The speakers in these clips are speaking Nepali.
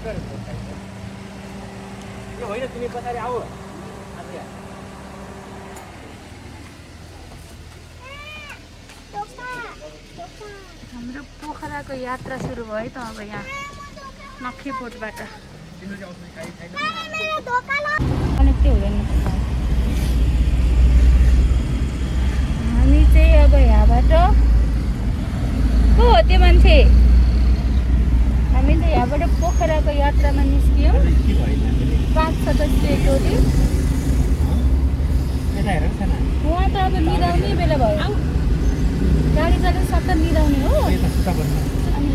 यो होइन तिमी पछाडि आऊ हाम्रो पोखराको यात्रा सुरु भयो त अब यहाँ नक्खेपोटबाट कनेक्टै हुँदैन। हामी चाहिँ अब यहाँबाट को हो त्यो मान्छे? हामी चाहिँ यहाँबाट पोखराको यात्रामा निस्क्यौँ 5 सदस्यीय टोली। उहाँ त अब निदाउने बेला भयो, गाडी जाँदा सट्ट निदाउने हो। अनि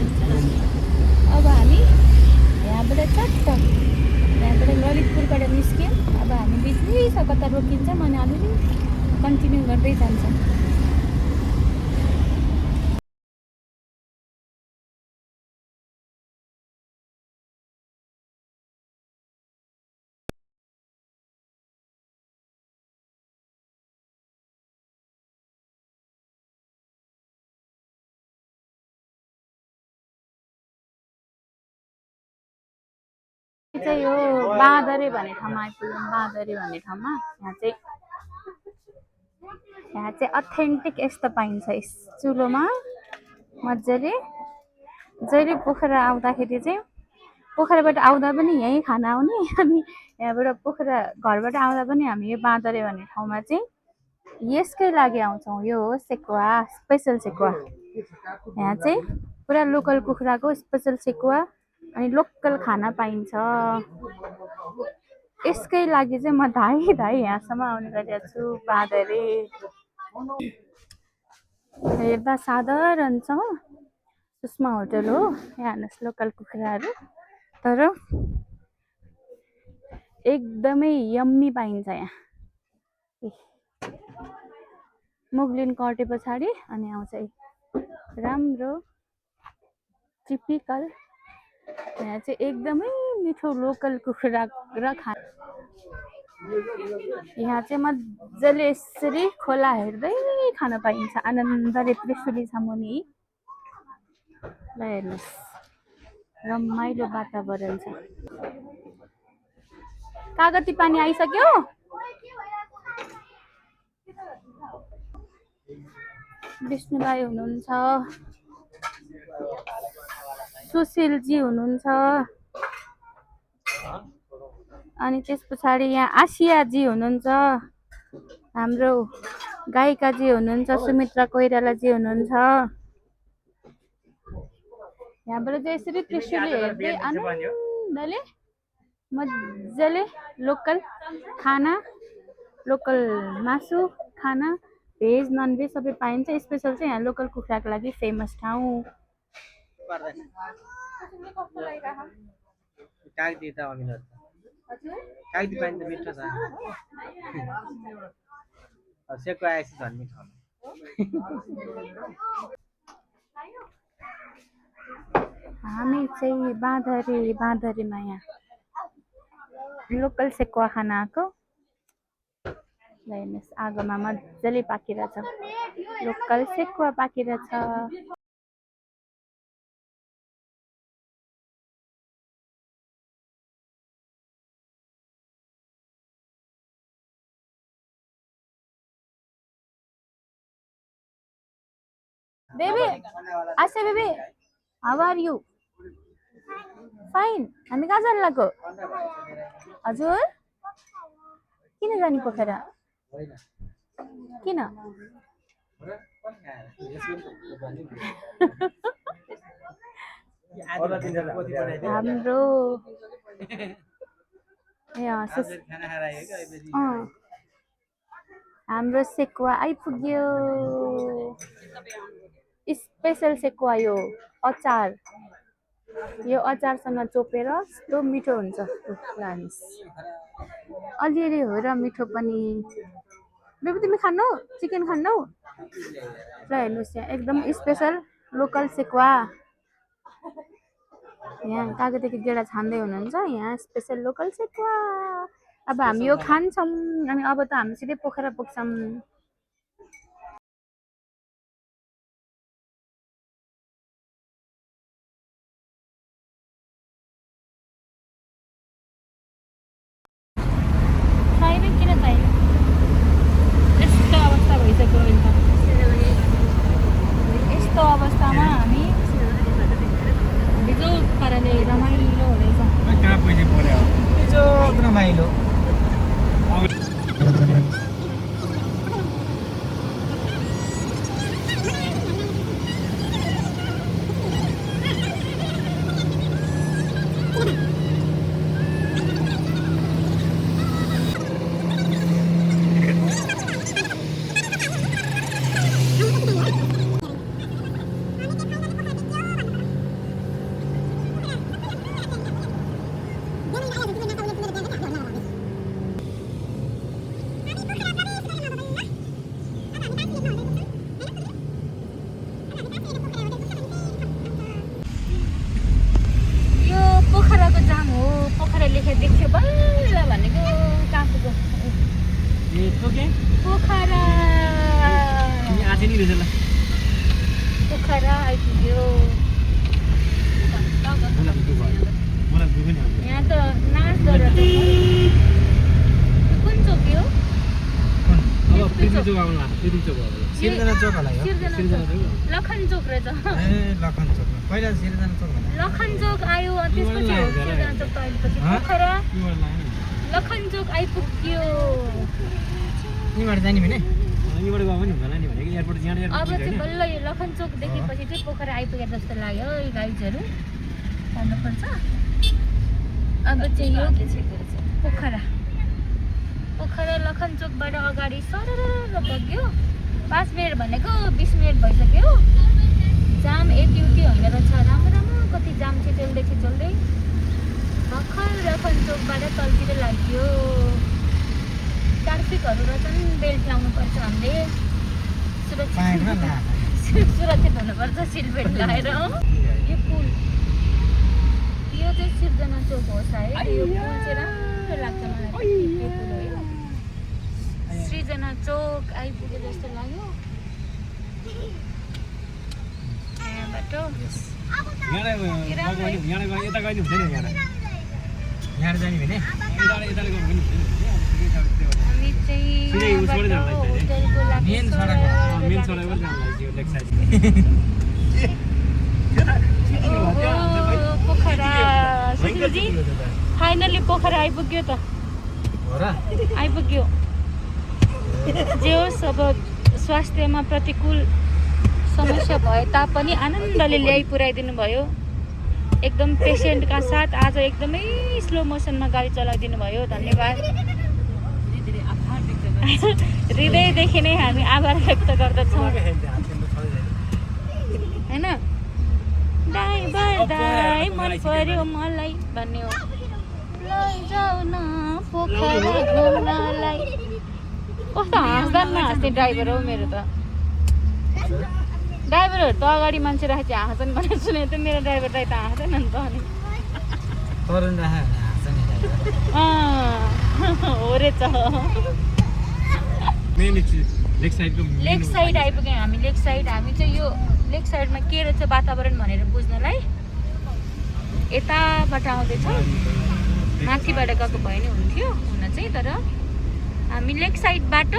अब हामी यहाँबाट चट्ट यहाँबाट ललितपुरबाट निस्क्यौँ। अब हामी बिचबिच कता रोकिन्छौँ अनि अलिअलि कन्टिन्यू गर्दै जान्छौँ। चाहिँ यो बाँदरे भन्ने ठाउँमा आइपुग्यौँ। बाँदरे भन्ने ठाउँमा यहाँ चाहिँ अथेन्टिक यस्तो पाइन्छ यस चुलोमा मजाले। जहिले पोखरा आउँदाखेरि चाहिँ पोखराबाट आउँदा पनि यहीँ खाना आउने, अनि यहाँबाट पोखरा घरबाट आउँदा पनि हामी यो बाँदरे भन्ने ठाउँमा चाहिँ यसकै लागि आउँछौँ। यो हो सेकुवा, स्पेसल सेकुवा। यहाँ चाहिँ पुरा लोकल कुखुराको स्पेसल सेकुवा अनि लोकल खाना पाइन्छ। यसकै लागि चाहिँ म धाई धाई यहाँसम्म आउने गरिरहेको छु। बाँदरे हेर्दा साधारण छ, सुषमा होटल हो। यहाँ हेर्नुहोस् लोकल कुखुराहरू, तर एकदमै यम्मी पाइन्छ यहाँ। मुग्लिन कटे पछाडि अनि आउँछ राम्रो टिपिकल। यहाँ चाहिँ एकदमै मिठो लोकल कुखुरा र खाना। यहाँ चाहिँ मजाले यसरी खोला हेर्दै खान पाइन्छ आनन्दले। त्रिशुली छ मुनि। ल हेर्नुहोस् रमाइलो वातावरण छ। कागती पानी आइसक्यो। विष्णु दाई हुनुहुन्छ, सुशीलजी हुनुहुन्छ, अनि त्यस पछाडि यहाँ आसियाजी हुनुहुन्छ, हाम्रो गायिकाजी हुनुहुन्छ, सुमित्रा कोइरालाजी हुनुहुन्छ। यहाँबाट चाहिँ यसरी त्रिशुली हेर्दै आनन्दले मजाले लोकल खाना, लोकल मासु खाना, भेज नन भेज सबै पाइन्छ। स्पेसल चाहिँ यहाँ लोकल कुखुराको लागि फेमस ठाउँ। कागती पानी त मिठो छ। सेको आएपछि झन् मिठो होला। हामी चाहिँ बाँदरेमा यहाँ लोकल सेकुवा खान आएको। हेर्नुहोस् आगोमा मजाले पाकिरहेछ, लोकल सेकुवा पाकिरहेछ। बेबी आसे baby how are you? Fine. हामी कहाँ जानु लाग्यो? हजुर किन जाने पोखरा? किन? हाम्रो हाम्रो सेकुवा आइपुग्यो। स्पेसल सेकुवा यो अचार, यो अचारसँग चोपेर यस्तो मिठो हुन्छ। अलिअलि हो र मिठो पनि। बेबी तिमी खानु चिकन खानु? ल हेर्नुहोस् यहाँ एकदम स्पेसल लोकल सेकुवा। यहाँ कागतीको गेडा छान्दै हुनुहुन्छ। यहाँ स्पेसल लोकल सेकुवा। अब हामी यो खान्छौँ अनि अब त हामी सिधै पोखरा पुग्छौँ। बहुत रमाइलो यो पोखराको जाम हो पोखरा लेखेर देख्यो बल्ल भनेको काकुको ये तो के पोखरा ये आथे नि रहेछ ल पोखरा आइपुग्यो मलाई दुई पनि आउँदैन यहाँ त नाच गरेर कुन चोक हो अब पृथ्वी चोक आउनु भएको पृथ्वी चोक हो सिर्जना चोक होला यो सिर्जना चोक लखन चोक रहेछ ए लखन चोक पहिला सिर्जना चोक भन्दा लखन चोक आयो त्यसपछि हो सिर्जना चोक त अहिलेपछि पोखरा लखन चोक आइपुग्यो यहीँबाट जाने भने यहीँबाट गयो पनि हुँदैन नि भनेको एयरपोर्ट यहाँ अब एयरपोर्ट चाहिँ बल्ल यो लखन चोक देखेपछि चाहिँ पोखरा आइपुगे जस्तो लाग्यो है गाइजहरू भन्नुपर्छ अब चाहिँ यो पोखरा पोखरा लखन चोकबाट अगाडि सरर बग्यो 5 मिनट भनेको 20 मिनट भइसक्यो जाम यति उति होइन रहेछ राम्रो राम्रो कति जाम छिचल्दै भर्खर लखन चोकबाट तलतिर लाग्यो ट्राफिकहरू रहेछन् बेल्ट लाउनुपर्छ हामीले सुरक्षित हुनुपर्छ सिट बेल्ट लगाएर यो पुल यो चाहिँ सिर्जना चोक हो सायद यो पुल चाहिँ राम्रो लाग्छ मलाई यो पुल हो यो सृजना चोक आइपुगे जस्तो लाग्यो यहाँबाट यता गयो हुँदैन यहाँ जाने भने हामी चाहिँ होटलको लागि मेन सडकबाट जानु लाग्यो लेक साइड पोखरा सुशीलजी फाइनली पोखरा आइपुग्यो त हो र आइपुग्यो जे होस् अब स्वास्थ्यमा प्रतिकूल समस्या भए तापनि आनन्दले ल्याइ पुर्याइदिनु भयो एकदम पेसेन्टका साथ आज एकदमै स्लो मोसनमा गाडी चलाइदिनु भयो धन्यवाद हृदयदेखि नै हामी आभार व्यक्त गर्दछौँ होइन ड्राइभर दाइ मन पर्यो मलाई भन्ने हो लैजाऊ न पोखरा घुम्नलाई कस्तो हाँस्दा नहाँस्ने ड्राइभर हो मेरो त ड्राइभरहरू त अगाडि मान्छे राखेको चाहिँ हाँस्छन् भनेर सुनेको थियो मेरो ड्राइभर दाइ त हाँस्दैन नि त अनि तरुण हाँस्छ नि हो रहेछ लेक साइड आइपुग्यौँ हामी लेक साइड हामी चाहिँ यो लेक साइडमा के रहेछ वातावरण भनेर बुझ्नलाई यताबाट आउँदैछौँ माथिबाट गएको भए नि हुन्थ्यो हुन चाहिँ तर हामी लेक साइडबाट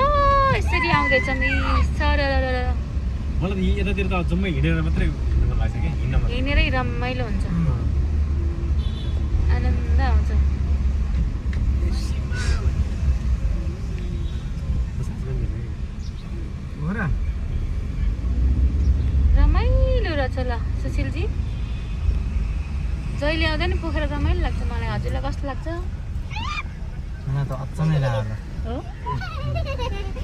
यसरी आउँदैछौँ सर मलाई यतातिर त जम्मै हिँडेर मात्रै हिँड्नु मन लाग्छ कि हिँडेरै रमाइलो हुन्छ आनन्द आउँछ हो र रमाइलो रहेछ ल सुशीलजी जहिले आउँदा नि पोखरा रमाइलो लाग्छ मलाई हजुरलाई कस्तो लाग्छ मलाई त अचम्मै लाग्यो हो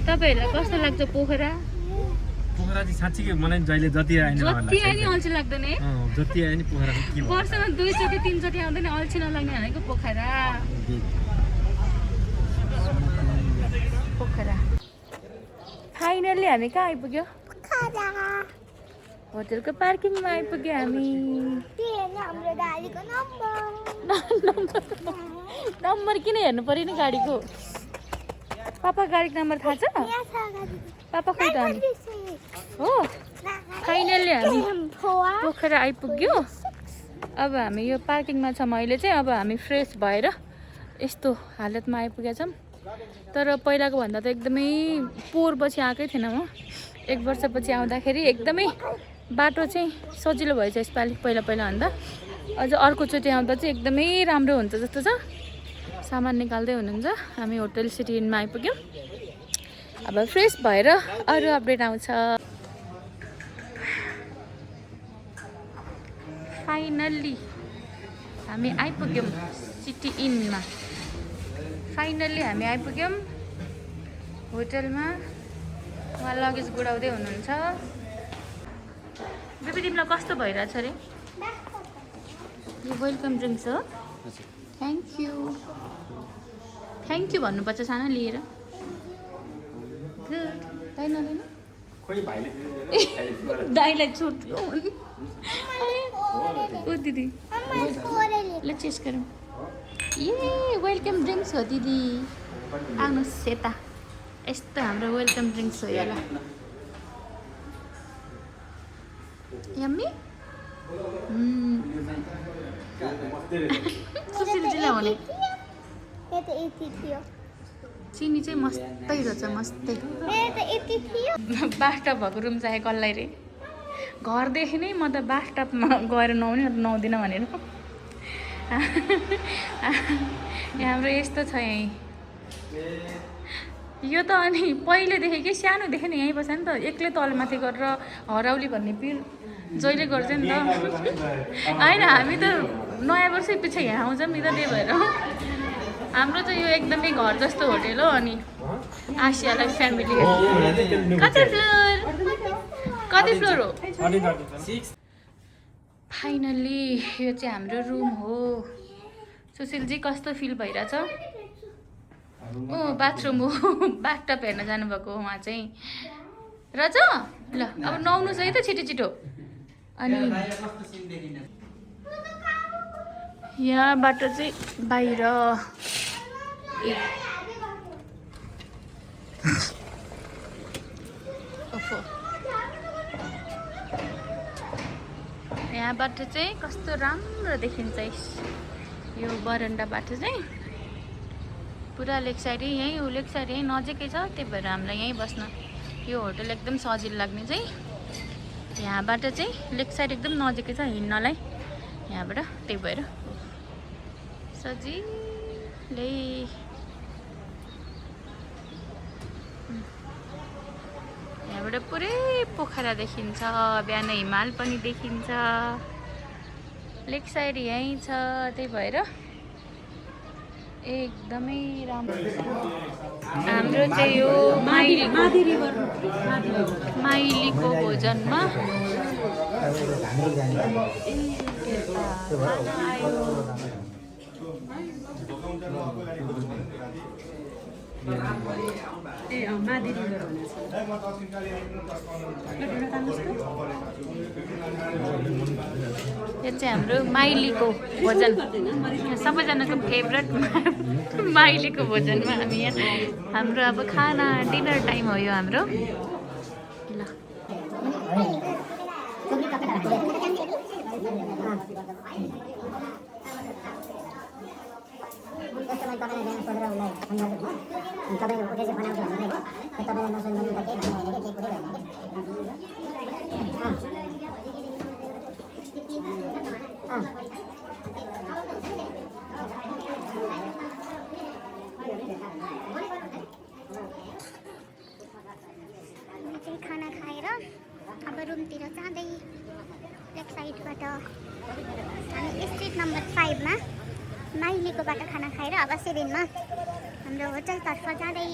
तपाईँहरूलाई कस्तो लाग्छ पोखरा पोखरा चाहिँ साँच्चीकै मलाई जहिले जति आएन जति आए नि अल्छी लाग्दैन है जति आए नि पोखरा के वर्षमा 2 चोटि 3 चोटि आउँदा नि अल्छी नलाग्ने भनेको पोखरा पोखरा फाइनल्ली हामी कहाँ आइपुग्यो होटलको पार्किङमा आइपुग्यो हामी नम्बर किन हेर्नु पर्यो नि गाडीको पापा गाडीको नम्बर थाहा छ पापा खोइ त हामी हो फाइनल्ली हामी पोखरा आइपुग्यो अब हामी यो पार्किङमा छौँ अहिले चाहिँ अब हामी फ्रेस भएर यस्तो हालतमा आइपुगेका छौँ तर पहिलाको भन्दा त एकदमै पोहोर पछि आएकै थिएन म 1 वर्षपछि आउँदाखेरि एकदमै बाटो चाहिँ सजिलो भएछ यसपालि पहिला भन्दा अझ अर्कोचोटि आउँदा चाहिँ एकदमै राम्रो हुन्छ जस्तो छ सामान निकाल्दै हुनुहुन्छ हामी होटल सिटी इनमा आइपुग्यौँ अब फ्रेस भएर अरू अपडेट आउँछ फाइनल्ली हामी आइपुग्यौँ सिटी इनमा फाइनल्ली हामी आइपुग्यौँ होटलमा उहाँ लगेज गुडाउँदै हुनुहुन्छ बेबी तिमीलाई कस्तो भइरहेछ अरे यो वेलकम ड्रिङ्क्स हो थ्याङ्क यू भन्नुपर्छ सानो लिएर दाइ नलिनु दाइलाई छोड्थ्यो ओ दिदी ल चेस गरौँ ए वेलकम ड्रिङ्क्स हो दिदी आउनुहोस् यता यस्तो हाम्रो वेलकम ड्रिङ्क्स हो यो ल यम्मी सुशीलजीलाई हुने चिनी चाहिँ मस्तै रहेछ मस्तै बाथटब भएको रुम चाहिँ कसलाई रे घरदेखि नै म त बाथटबमा गएर नुहाउने नुहाउँदिनँ भनेर हाम्रो यस्तो छ यहीँ यो त अनि पहिलेदेखि के सानोदेखि नै यहीँ बस्छ नि त एक्लै तलमाथि गरेर हराउली भन्ने पिर जहिले गर्छ नि त होइन हामी त नयाँ वर्षै पछि यहाँ आउँछौँ नि त त्यही भएर हाम्रो चाहिँ यो एकदमै घर जस्तो होटेल हो अनि आसियालाई फ्यामिली कति फ्लोर हो फाइनल्ली यो चाहिँ हाम्रो रुम हो सुशीलजी कस्तो फिल भइरहेछ ओ बाथरुम हो बाथटब हेर्न जानुभएको उहाँ चाहिँ रहेछ ल अब नुहाउनुहोस् है त छिटो छिटो अनि यहाँबाट चाहिँ बाहिर यहाँबाट चाहिँ कस्तो राम्रो देखिन्छ यो बरन्डाबाट चाहिँ पुरा लेक साइड यहीँ लेक साइड यहीँ नजिकै छ त्यही भएर हामीलाई यहीँ बस्न यो होटल एकदम सजिलो लाग्ने चाहिँ यहाँबाट चाहिँ लेक साइड एकदम नजिकै छ हिँड्नलाई यहाँबाट त्यही भएर सजिलै यहाँबाट पुरै पोखरा देखिन्छ बिहान हिमाल पनि देखिन्छ लेक साइड यहीँ छ त्यही भएर एकदमै राम्रो हाम्रो चाहिँ यो माइलीको भोजनमा यो चाहिँ हाम्रो माइलीको भोजन सबैजनाको फेभरेट माइलीको भोजनमा हामी यहाँ हाम्रो अब खाना डिनर टाइम हो यो हाम्रो ल खाना खाएर अब रुमतिर जाँदै लेक साइडबाट हामी स्ट्रिट नम्बर 5 मा माइलीकोबाट खाना खाएर अब 7 मा हाम्रो होटलतर्फ जाँदै